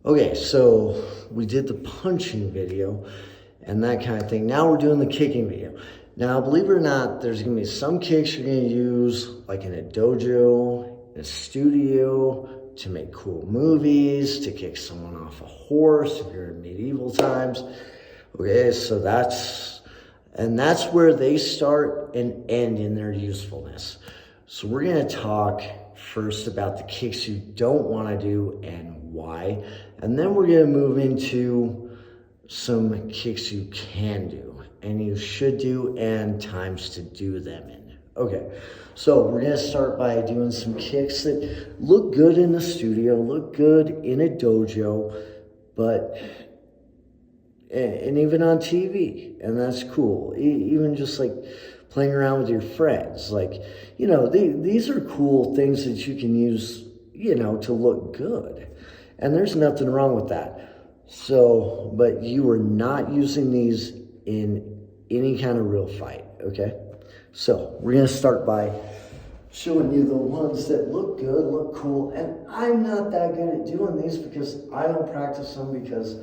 Okay, so we did the punching video and that kind of thing. Now we're doing the kicking video. Now, believe it or not, there's gonna be some kicks you're gonna use like in a dojo, in a studio, to make cool movies, to kick someone off a horse if you're in medieval times. Okay, so that's where they start and end in their usefulness. So we're gonna talk first about the kicks you don't wanna do and why, and then we're gonna move into some kicks you can do and you should do and times to do them in. Okay, so we're gonna start by doing some kicks that look good in the studio, look good in a dojo, and even on TV, and that's cool. Even just like playing around with your friends, like, you know, these are cool things that you can use, you know, to look good, and there's nothing wrong with that. So, but you are not using these in any kind of real fight, okay? So we're gonna start by showing you the ones that look good, look cool, and I'm not that good at doing these because I don't practice them because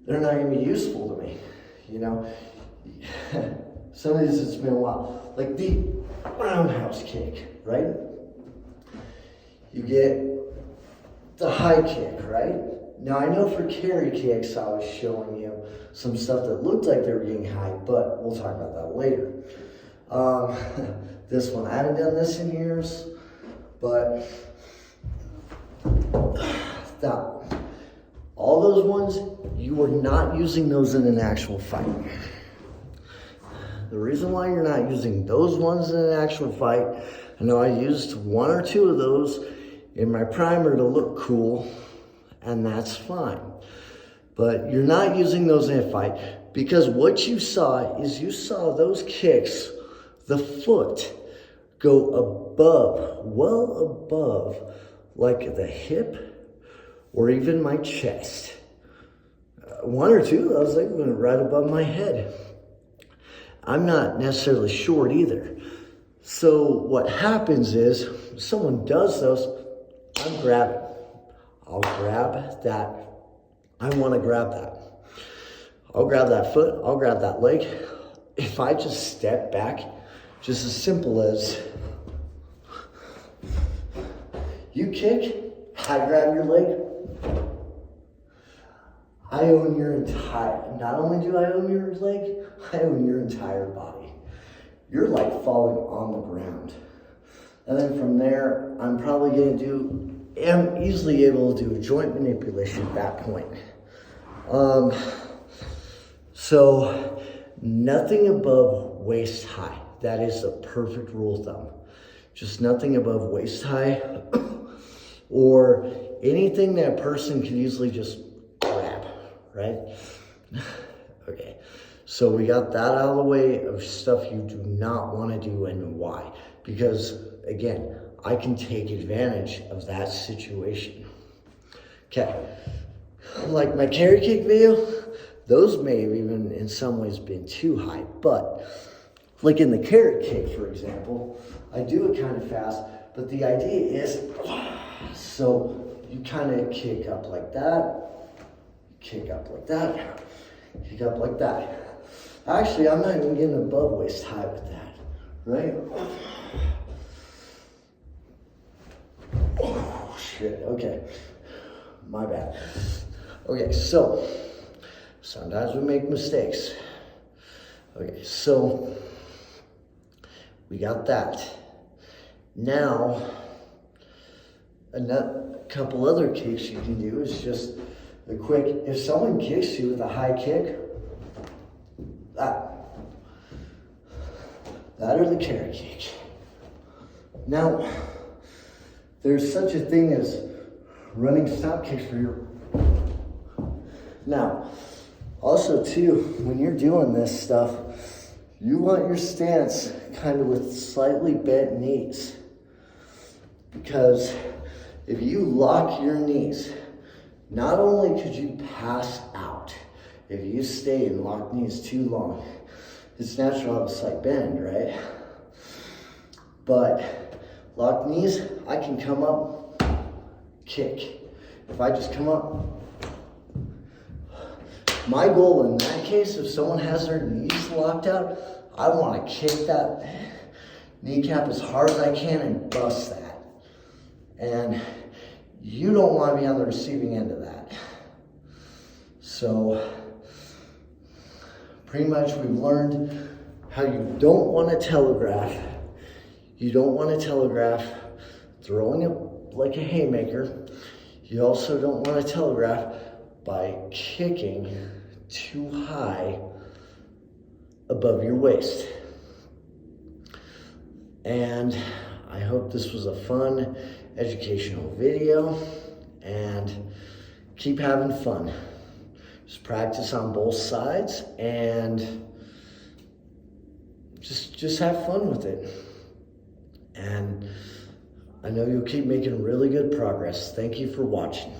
they're not gonna be useful to me, you know? Some of these, it's been a while. Like the roundhouse kick, right? You get the high kick, right? Now, I know for carry kicks, I was showing you some stuff that looked like they were getting high, but we'll talk about that later. This one, I haven't done this in years, but that one. All those ones, you are not using those in an actual fight. The reason why you're not using those ones in an actual fight, I know I used one or two of those in my primer to look cool, and that's fine. But you're not using those in a fight because what you saw is you saw those kicks, the foot go above, well above, like the hip or even my chest. One or two of those, they went right above my head. I'm not necessarily short either. So what happens is, someone does those, I'm grabbing. I'll grab that. I want to grab that. I'll grab that foot. I'll grab that leg. If I just step back, just as simple as you kick, I grab your leg. I own your entire, not only do I own your leg, I own your entire body. You're like falling on the ground. And then from there, I'm probably going to am easily able to do a joint manipulation at that point. So nothing above waist high. That is the perfect rule of thumb. Just nothing above waist high or anything that a person can easily just grab, right? Okay, so we got that out of the way of stuff you do not want to do and why. Because again, I can take advantage of that situation. Okay, like my carry kick video, those may have even in some ways been too high, but like in the carrot kick, for example, I do it kind of fast, but the idea is, so you kind of kick up like that, kick up like that, kick up like that. Actually, I'm not even getting above waist high with that, right? Oh, shit, okay. My bad. Okay, so sometimes we make mistakes. Okay, so we got that. Now, a couple other kicks you can do is just a quick, if someone kicks you with a high kick, that or the carry kick. Now, there's such a thing as running stop kicks for your... Now, also too, when you're doing this stuff, you want your stance kind of with slightly bent knees. Because if you lock your knees, not only could you pass out, if you stay in locked knees too long, it's natural to have a slight bend, right? But locked knees, I can come up, kick. if I just come up, my goal in that case, if someone has their knees locked out, I want to kick that kneecap as hard as I can and bust that. And you don't want to be on the receiving end of that. So pretty much we've learned how you don't want to telegraph. You don't want to telegraph throwing it like a haymaker. You also don't want to telegraph by kicking too high above your waist. And I hope this was a fun, educational video, and keep having fun. Just practice on both sides and just have fun with it. And I know you'll keep making really good progress. Thank you for watching.